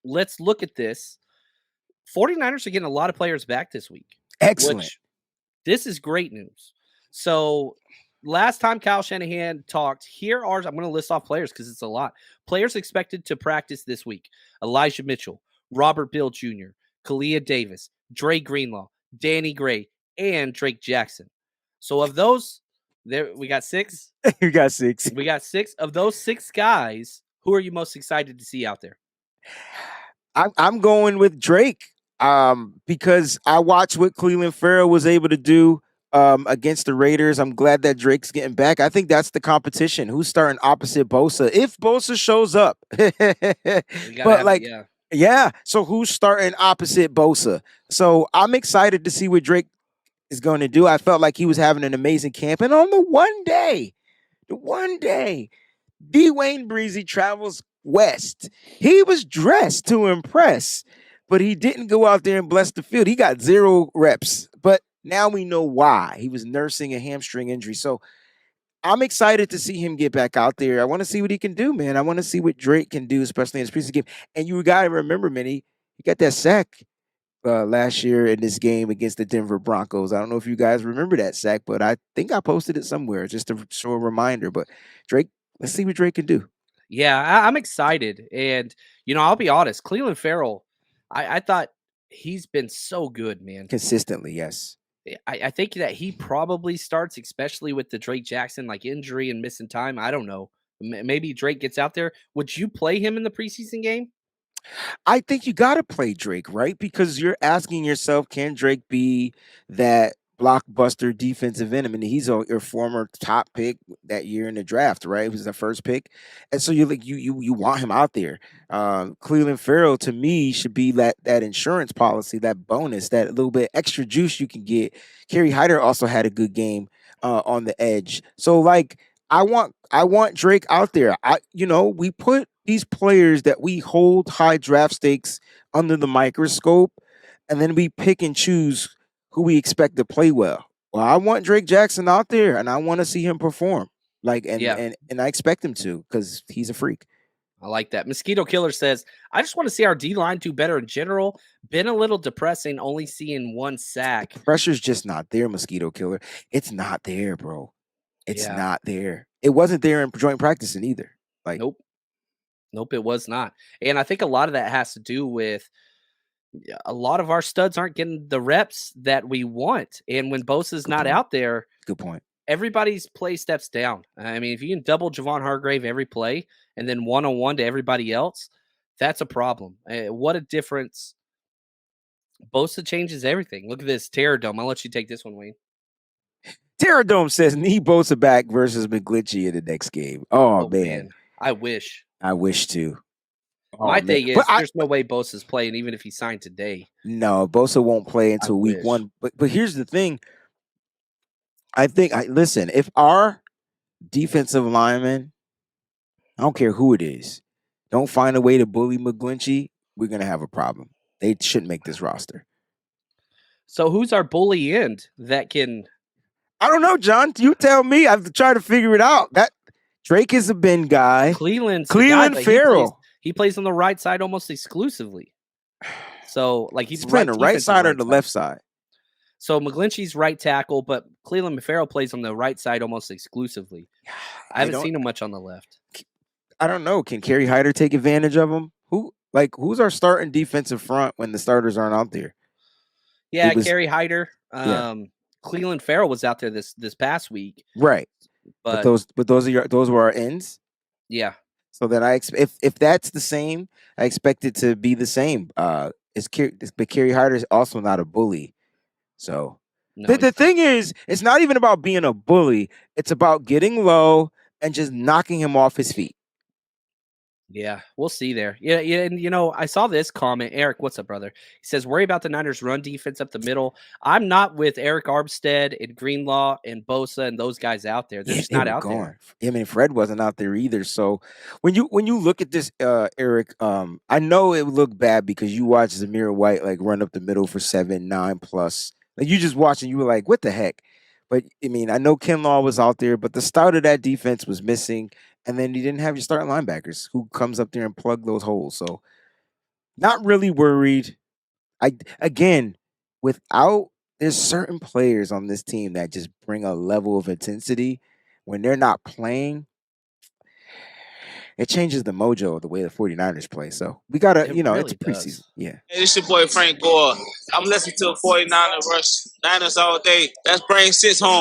let's look at this. 49ers are getting a lot of players back this week. Excellent. Which, this is great news. So last time Kyle Shanahan talked, here are, I'm going to list off players because it's a lot. Players expected to practice this week: Elijah Mitchell, Robert Bill Jr., Kalia Davis, Dre Greenlaw, Danny Gray, and Drake Jackson. So of those, there we got 6. We got 6. We got 6 of those 6 guys. Who are you most excited to see out there? I'm going with Drake because I watched what Cleveland Farrell was able to do against the Raiders. I'm glad that Drake's getting back. I think that's the competition. Who's starting opposite Bosa? If Bosa shows up. But like, yeah. So who's starting opposite Bosa? So I'm excited to see what Drake is going to do. I felt like he was having an amazing camp. And on the one day, Dwayne Breezy travels west. He was dressed to impress, but he didn't go out there and bless the field. He got 0 reps, but now we know why. He was nursing a hamstring injury. So I'm excited to see him get back out there. I want to see what he can do, man. I want to see what Drake can do, especially in his preseason game. And you got to remember, Minnie, he got that sack last year in this game against the Denver Broncos. I don't know if you guys remember that sack, but I think I posted it somewhere just to show a reminder. But Drake, let's see what Drake can do. Yeah, I'm excited. And, I'll be honest, Cleveland Farrell, I thought he's been so good, man. Consistently, yes. I think that he probably starts, especially with the Drake Jackson injury and missing time. I don't know. Maybe Drake gets out there. Would you play him in the preseason game? I think you got to play Drake, right? Because you're asking yourself, can Drake be that blockbuster defensive end? I mean, he's your former top pick that year in the draft, right? He was the first pick, and so you want him out there. Cleveland Farrell, to me, should be that insurance policy, that bonus, that little bit extra juice you can get. Kerry Hyder also had a good game on the edge, so I want Drake out there. We put these players that we hold high draft stakes under the microscope, and then we pick and choose who we expect to play well. Well, I want Drake Jackson out there, and I want to see him perform. And I expect him to, because he's a freak. I like that. Mosquito Killer says, I just want to see our D-line do better in general. Been a little depressing, only seeing 1 sack. Pressure's just not there, Mosquito Killer. It's not there, bro. It's not there. It wasn't there in joint practicing either. Nope, it was not. And I think a lot of that has to do with a lot of our studs aren't getting the reps that we want. And when Bosa's not out there, good point. Everybody's play steps down. I mean, if you can double Javon Hargrave every play and then 1-on-1 to everybody else, that's a problem. What a difference. Bosa changes everything. Look at this Terror Dome. I'll let you take this one, Wayne. Terror Dome says need Bosa back versus McGlinchey in the next game. Oh man. I wish. I wish to. My thing is, there's no way Bosa's playing, even if he signed today. No, Bosa won't play until week 1. But here's the thing. Listen, if our defensive lineman, I don't care who it is, don't find a way to bully McGlinchey, we're going to have a problem. They shouldn't make this roster. So who's our bully end that can... I don't know, John. You tell me. I've tried to figure it out. That Drake is a Ben guy. Cleveland Farrell. He plays on the right side almost exclusively. So, he's playing the right side or the left side? So, McGlinchey's right tackle, but Cleveland Farrell plays on the right side almost exclusively. I haven't seen him much on the left. I don't know. Can Kerry Hyder take advantage of him? Who's our starting defensive front when the starters aren't out there? Yeah, Kerry Hyder. Cleveland Farrell was out there this past week. Right. But those were our ends? Yeah. So then if that's the same, I expect it to be the same. But Kerry Hyder is also not a bully. So the thing is, it's not even about being a bully. It's about getting low and just knocking him off his feet. Yeah, we'll see there. Yeah, and I saw this comment. Eric, what's up, brother? He says, worry about the Niners' run defense up the middle. I'm not with Eric Armstead and Greenlaw and Bosa and those guys out there. They're just not out there. I mean, Fred wasn't out there either. So when you look at this, Eric, I know it would look bad because you watch Zamir White run up the middle for 7, 9+. You just watching, you were like, what the heck? But I mean, I know Kinlaw was out there, but the start of that defense was missing. And then you didn't have your starting linebackers who comes up there and plug those holes. So Not really worried. Again, without there's certain players on this team that just bring a level of intensity when they're not playing. It changes the mojo of the way the 49ers play. So we gotta, It it's really preseason. does. Yeah. Hey, this your boy Frank Gore. I'm listening to 49er Rush Niners all day. Let's bring 6 home.